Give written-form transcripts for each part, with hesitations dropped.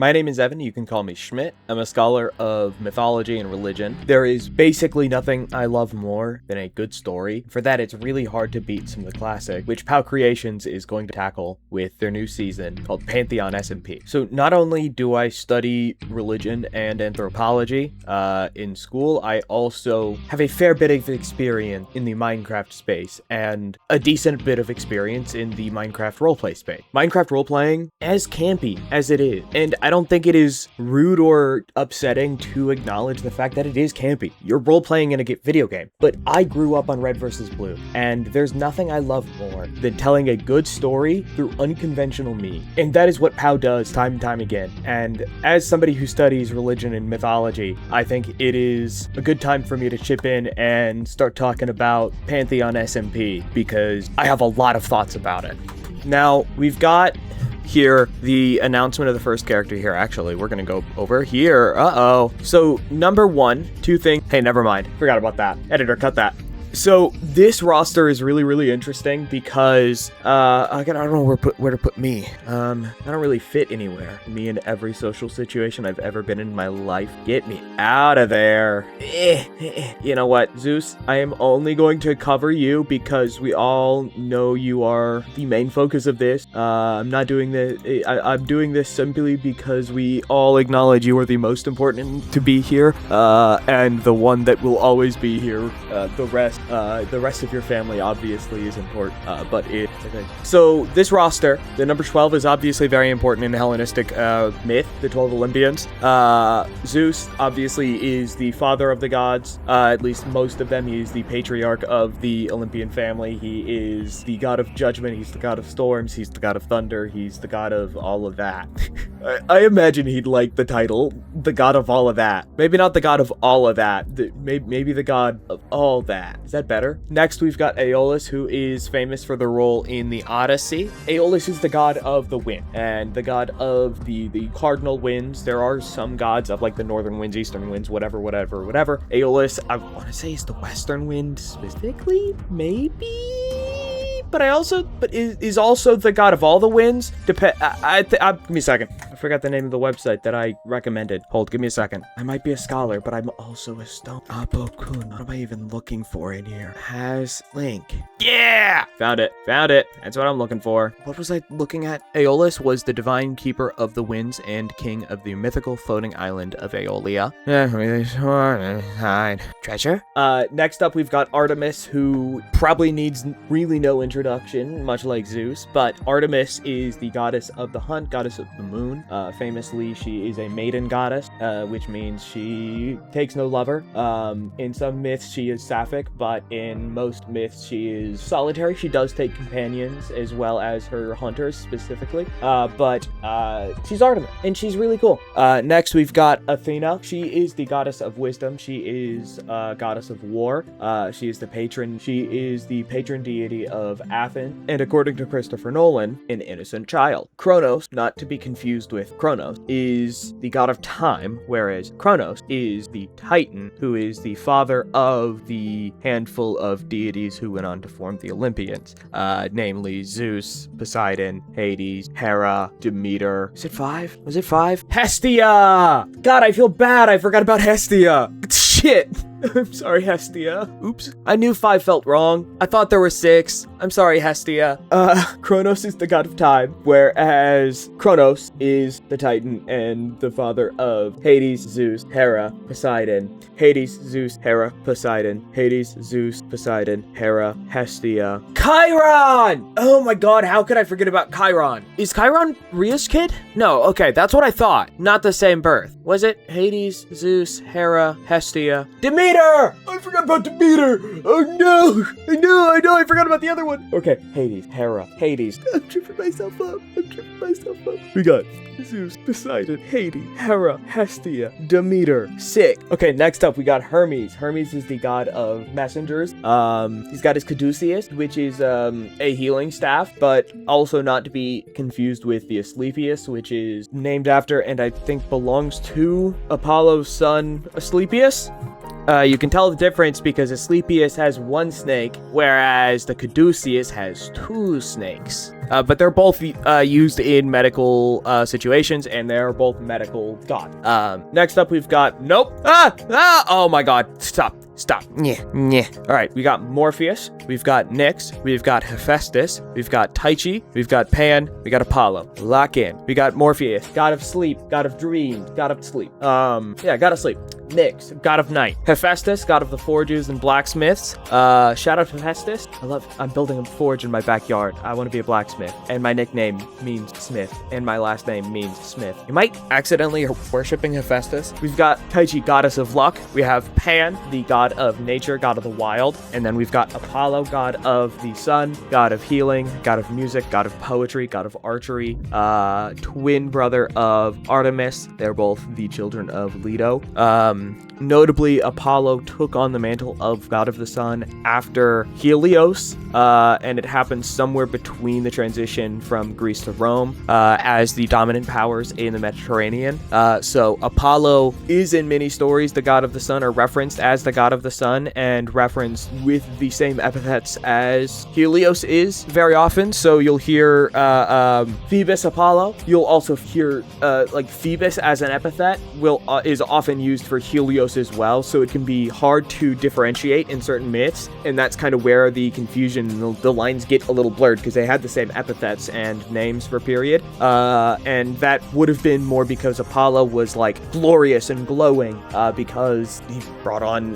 My name is Evan, you can call me Schmidt. I'm a scholar of mythology and religion. There is basically nothing I love more than a good story. For that, it's really hard to beat some of the classic, which POW Creations is going to tackle with their new season called Pantheon SMP. So not only do I study religion and anthropology in school, I also have a fair bit of experience in the Minecraft space and a decent bit of experience in the Minecraft roleplay space. Minecraft roleplaying, as campy as it is, and I don't think it is rude or upsetting to acknowledge the fact that it is campy. You're role-playing in a video game. But I grew up on Red vs. Blue, and there's nothing I love more than telling a good story through unconventional means. And that is what POW does time and time again. And as somebody who studies religion and mythology, I think it is a good time for me to chip in and start talking about Pantheon SMP, because I have a lot of thoughts about it. Now, we've got here the announcement of the first character here. Actually, we're gonna go over here. So number one, two things. Hey, never mind. Forgot about that. Editor, cut that. So this roster is really interesting because I don't know where to put me. I don't really fit anywhere. Me in every social situation I've ever been in my life. Get me out of there. You know what, Zeus? I am only going to cover you because we all know you are the main focus of this. I'm not doing this. I'm doing this simply because we all acknowledge you are the most important to be here, and the one that will always be here. The rest of your family obviously is important, okay. So this roster, the number 12 is obviously very important in Hellenistic myth, the 12 Olympians. Zeus obviously is the father of the gods, at least most of them. He is the patriarch of the Olympian family. He is the god of judgment, he's the god of storms, he's the god of thunder, he's the god of all of that. I imagine he'd like the title, the god of all of that. Maybe not the god of all of that, maybe the god of all that. Is that better? Next, we've got Aeolus, who is famous for the role in the Odyssey. Aeolus is the god of the wind and the god of the cardinal winds. There are some gods of like the northern winds, eastern winds, whatever. Aeolus, I want to say, is the western wind specifically, maybe? But is also the god of all the winds. Give me a second. I forgot the name of the website that I recommended. Give me a second. I might be a scholar, but I'm also a stone. Apokun. What am I even looking for in here? Has link. Yeah! Found it. That's what I'm looking for. What was I looking at? Aeolus was the divine keeper of the winds and king of the mythical floating island of Aeolia. Treasure? Next up, we've got Artemis, who probably needs really no introduction, much like Zeus, but Artemis is the goddess of the hunt, goddess of the moon. Famously, she is a maiden goddess, which means she takes no lover. In some myths, she is sapphic, but in most myths, she is solitary. She does take companions as well as her hunters specifically, but she's Artemis, and she's really cool. Next, we've got Athena. She is the goddess of wisdom. She is goddess of war. She is the patron deity of Athens, and according to Christopher Nolan, an innocent child. Kronos, not to be confused with Kronos, is the god of time, whereas Kronos is the Titan, who is the father of the handful of deities who went on to form the Olympians, namely Zeus, Poseidon, Hades, Hera, Demeter. Is it 5? Was it 5? Hestia! God, I feel bad. I forgot about Hestia. Shit. I'm sorry, Hestia. Oops. I knew 5 felt wrong. I thought there were 6. I'm sorry, Hestia. Kronos is the god of time, whereas Kronos is the Titan and the father of Hades, Zeus, Hera, Poseidon. Hades, Zeus, Hera, Poseidon. Hades, Zeus, Poseidon, Hera, Hestia. Chiron! Oh my god, how could I forget about Chiron? Is Chiron Rhea's kid? No, okay, that's what I thought. Not the same birth. Was it Hades, Zeus, Hera, Hestia, Demeter? I forgot about Demeter! Oh no! I know, I forgot about the other one! Okay, Hades, Hera, Hades. I'm tripping myself up. We got Zeus, Poseidon, Hades, Hera, Hestia, Demeter. Sick. Okay, next up we got Hermes. Hermes is the god of messengers. He's got his caduceus, which is a healing staff, but also not to be confused with the Asclepius, which is named after and I think belongs to Apollo's son Asclepius. You can tell the difference because Asclepius has one snake, whereas the caduceus has 2 snakes. but they're both used in medical situations, and they're both medical gods. Next up, we've got oh my god, stop. Yeah. All right, we got Morpheus, we've got Nyx, we've got Hephaestus, we've got Tyche, we've got Pan, we got Apollo. Lock in. We got Morpheus, god of sleep, god of dreams, god of sleep. God of sleep. Nyx, god of night. Hephaestus, god of the forges and blacksmiths. Shout out to Hephaestus. I'm building a forge in my backyard. I want to be a blacksmith, and my nickname means Smith, and my last name means Smith. You might accidentally worshipping Hephaestus. We've got Tyche, goddess of luck. We have Pan, the god of nature, god of the wild, and then we've got Apollo, god of the sun, god of healing, god of music, god of poetry, god of archery, twin brother of Artemis. They're both the children of Leto. Notably, Apollo took on the mantle of god of the sun after Helios, and it happened somewhere between the transition from Greece to Rome as the dominant powers in the Mediterranean. So Apollo is in many stories the god of the sun, or referenced as the god of the sun, and referenced with the same epithets as Helios is very often. So you'll hear Phoebus Apollo. You'll also hear like Phoebus as an epithet is often used for Helios as well, so it can be hard to differentiate in certain myths, and that's kind of where the confusion, the lines get a little blurred, because they had the same epithets and names for period, and that would have been more because Apollo was like glorious and glowing, because he brought on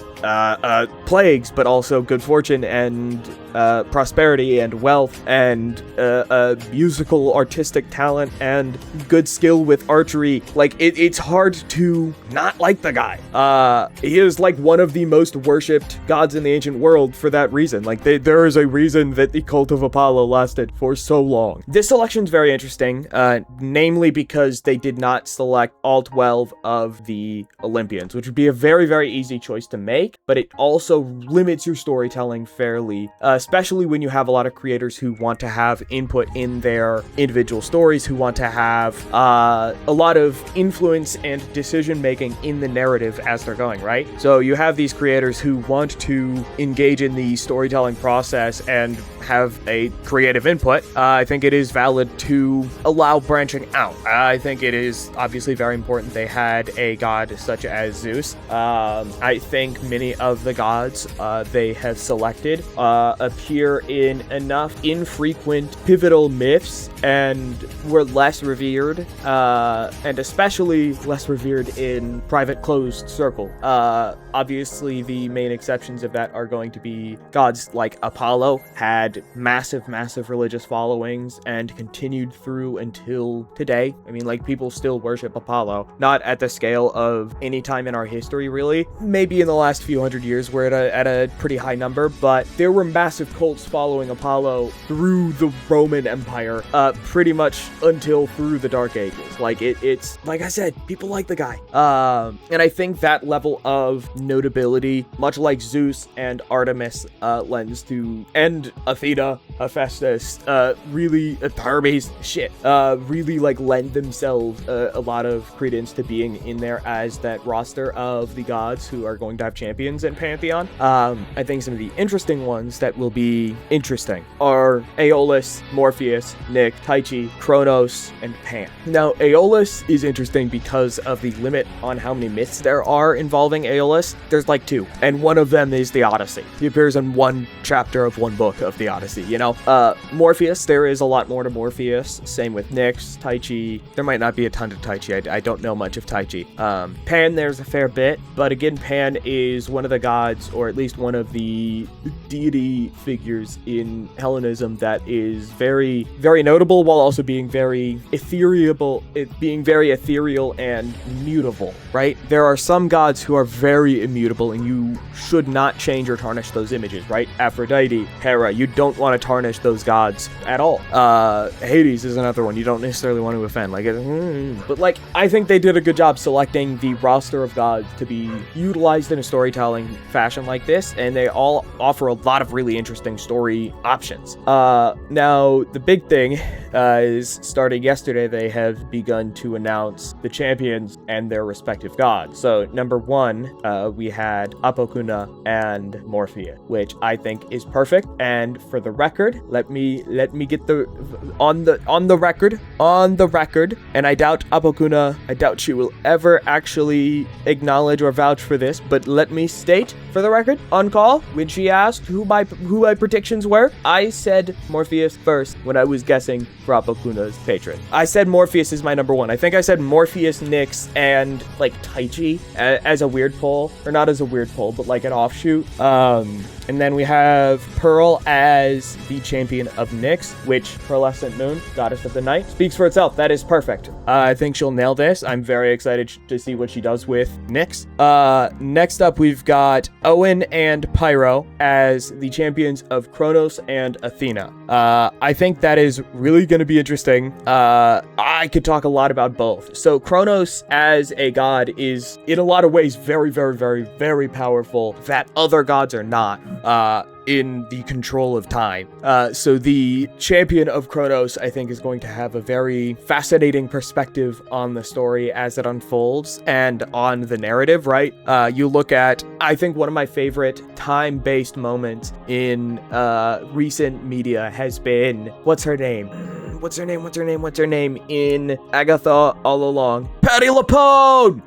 plagues, but also good fortune and prosperity and wealth and musical artistic talent and good skill with archery. Like it's hard to not like the guy. He is like one of the most worshipped gods in the ancient world for that reason. Like there is a reason that the cult of Apollo lasted for so long. This selection is very interesting, namely because they did not select all 12 of the Olympians, which would be a very, very easy choice to make, but it also limits your storytelling fairly, especially when you have a lot of creators who want to have input in their individual stories, who want to have a lot of influence and decision making in the narrative as they're going, right? So you have these creators who want to engage in the storytelling process and have a creative input. I think it is valid to allow branching out. I think it is obviously very important they had a god such as Zeus. I think many of the gods they have selected appear in enough infrequent pivotal myths and were less revered, and especially less revered in private closed circle. Obviously the main exceptions of that are going to be gods like Apollo had massive religious followings and continued through until today. I mean, like, people still worship Apollo, not at the scale of any time in our history, really. Maybe in the last few hundred years we're at a pretty high number, but there were massive cults following Apollo through the Roman Empire, pretty much until through the Dark Ages. Like, it's like I said, people like the guy. And I think that level of notability, much like Zeus and Artemis lends to, and Athena, Hephaestus, really Hermes, really like lend themselves a lot of credence to being in there as that roster of the gods who are going to have champions in Pantheon. I think some of the interesting ones that will be interesting are Aeolus, Morpheus, Nyx, Tyche, Kronos, and Pan. Now, Aeolus is interesting because of the limit on how many myths there are involving Aeolus. There's like 2, and one of them is the Odyssey. He appears in one chapter of one book of the Odyssey, you know? Morpheus, there is a lot more to Morpheus. Same with Nyx, Tyche. There might not be a ton to Tyche. I don't know much of Tyche. Pan, there's a fair bit, but again, Pan is one of the gods, or at least one of the deity figures in Hellenism that is very, very notable, while also being very ethereal and mutable, right? There are some gods who are very immutable, and you should not change or tarnish those images, right? Aphrodite, Hera, you don't want to tarnish those gods at all. Hades is another one you don't necessarily want to offend. But like, I think they did a good job selecting the roster of gods to be utilized in a storytelling fashion like this, and they all offer a lot of really interesting story options. Now, the big thing is, starting yesterday, they have begun to announce the champions and their respective gods. So, number 1, we had Apokuna and Morpheus, which I think is perfect, and for the record, record. Let me get the on the record. And I doubt Apokuna, she will ever actually acknowledge or vouch for this, but let me state for the record on call when she asked who my predictions were, I said Morpheus first when I was guessing for Apokuna's patron. I said Morpheus is my number one. I think I said Morpheus, Nyx, and like Taichi as a weird poll, or not as a weird poll, but like an offshoot. And then we have Pearl as the champion of Nyx, which Pearlescent Moon, goddess of the night, speaks for itself. That is perfect. I think she'll nail this. I'm very excited to see what she does with Nyx. Next up, we've got Owen and Pyro as the champions of Kronos and Athena. I think that is really going to be interesting. I could talk a lot about both. So Kronos as a god is in a lot of ways very, very, very, very powerful that other gods are not. In the control of time. So the champion of Kronos, I think, is going to have a very fascinating perspective on the story as it unfolds and on the narrative, right? You look at, I think one of my favorite time-based moments in recent media has been, what's her name in Agatha All Along? Patti LuPone!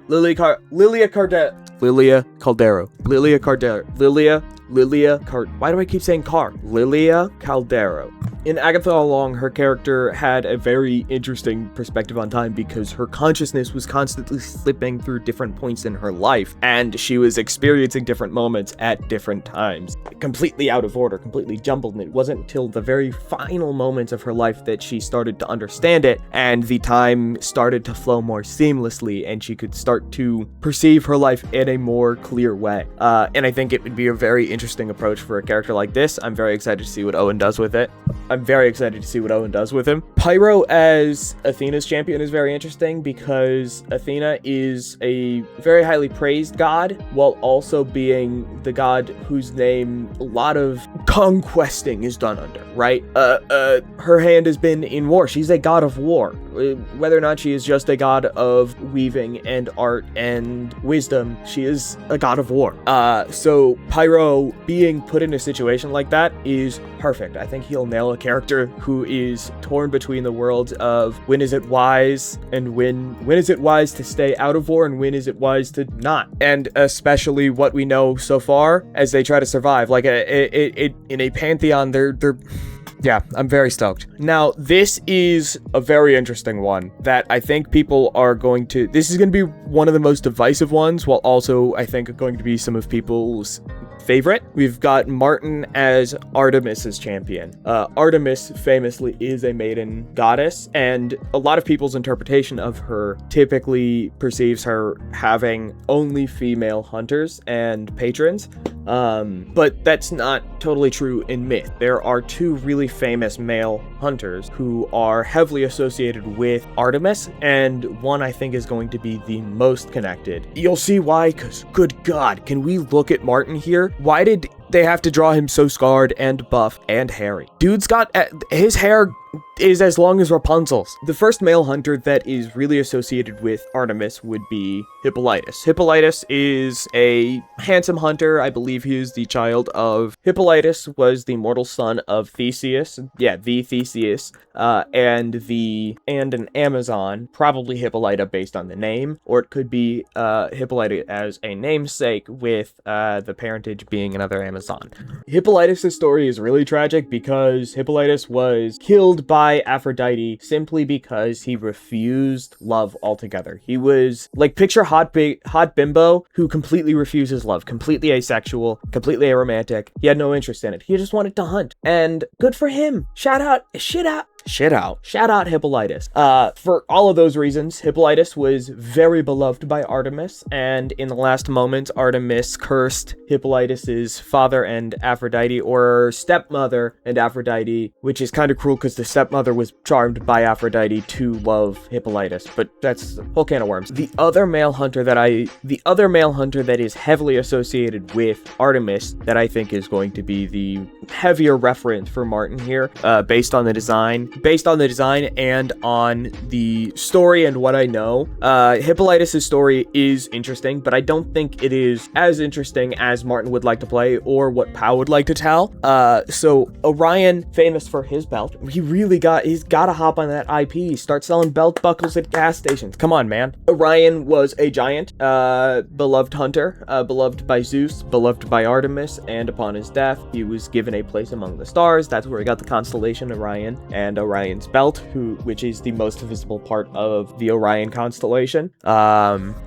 Why do I keep saying Car? Lilia Caldero. In Agatha All Along, her character had a very interesting perspective on time because her consciousness was constantly slipping through different points in her life, and she was experiencing different moments at different times, completely out of order, completely jumbled, and it wasn't until the very final moments of her life that she started to understand it, and the time started to flow more seamlessly, and she could start to perceive her life in a more clear way. And I think it would be a very interesting approach for a character like this. I'm very excited to see what Owen does with it. Pyro as Athena's champion is very interesting because Athena is a very highly praised god while also being the god whose name a lot of conquesting is done under, right? Her hand has been in war. She's a god of war. Whether or not she is just a god of weaving and art and wisdom, she is a god of war. So Pyro being put in a situation like that is perfect. I think he'll nail a character who is torn between the worlds of when is it wise and when is it wise to stay out of war and when is it wise to not, and especially what we know so far as they try to survive. Like in a pantheon, yeah, I'm very stoked. Now, this is a very interesting one that I think people are this is going to be one of the most divisive ones, while also, I think, going to be some of people's favorite. We've got Martin as Artemis's champion. Artemis famously is a maiden goddess, and a lot of people's interpretation of her typically perceives her having only female hunters and patrons. But that's not totally true in myth. There are two really famous male hunters who are heavily associated with Artemis, and one I think is going to be the most connected. You'll see why, because good God, can we look at Martin here? Why did they have to draw him so scarred and buff and hairy? Dude's got his hair is as long as Rapunzel's. The first male hunter that is really associated with Artemis would be Hippolytus. Hippolytus is a handsome hunter. I believe he is the child of Hippolytus was the mortal son of Theseus. Yeah, the Theseus, and an Amazon, probably Hippolyta based on the name, or it could be Hippolyta as a namesake with the parentage being another Amazon. Hippolytus' story is really tragic because Hippolytus was killed by Aphrodite simply because he refused love altogether. He was like, picture hot bimbo who completely refuses love, completely asexual, completely aromantic. He had no interest in it. He just wanted to hunt, and good for him. Shout out Hippolytus. For all of those reasons, Hippolytus was very beloved by Artemis, and in the last moments, Artemis cursed Hippolytus's father and Aphrodite, or stepmother and Aphrodite, which is kind of cruel because the stepmother was charmed by Aphrodite to love Hippolytus, but that's a whole can of worms. The other male hunter that is heavily associated with Artemis that I think is going to be the heavier reference for Martin here, based on the design, based on the design and on the story and what I know, Hippolytus' story is interesting, but I don't think it is as interesting as Martin would like to play or what Pao would like to tell. So Orion, famous for his belt, he's gotta hop on that IP, start selling belt buckles at gas stations. Come on, man. Orion was a giant, beloved hunter, beloved by Zeus, beloved by Artemis, and upon his death, he was given a place among the stars. That's where he got the constellation Orion and Orion's belt, which is the most visible part of the Orion constellation.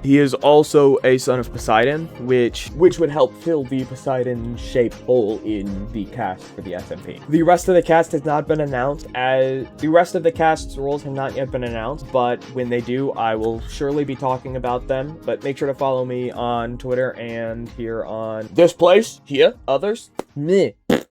He is also a son of Poseidon, which would help fill the Poseidon-shaped hole in the cast for the SMP. The rest of the cast has not been announced, as the rest of the cast's roles have not yet been announced, but when they do, I will surely be talking about them. But make sure to follow me on Twitter and here on this place, here, others, meh.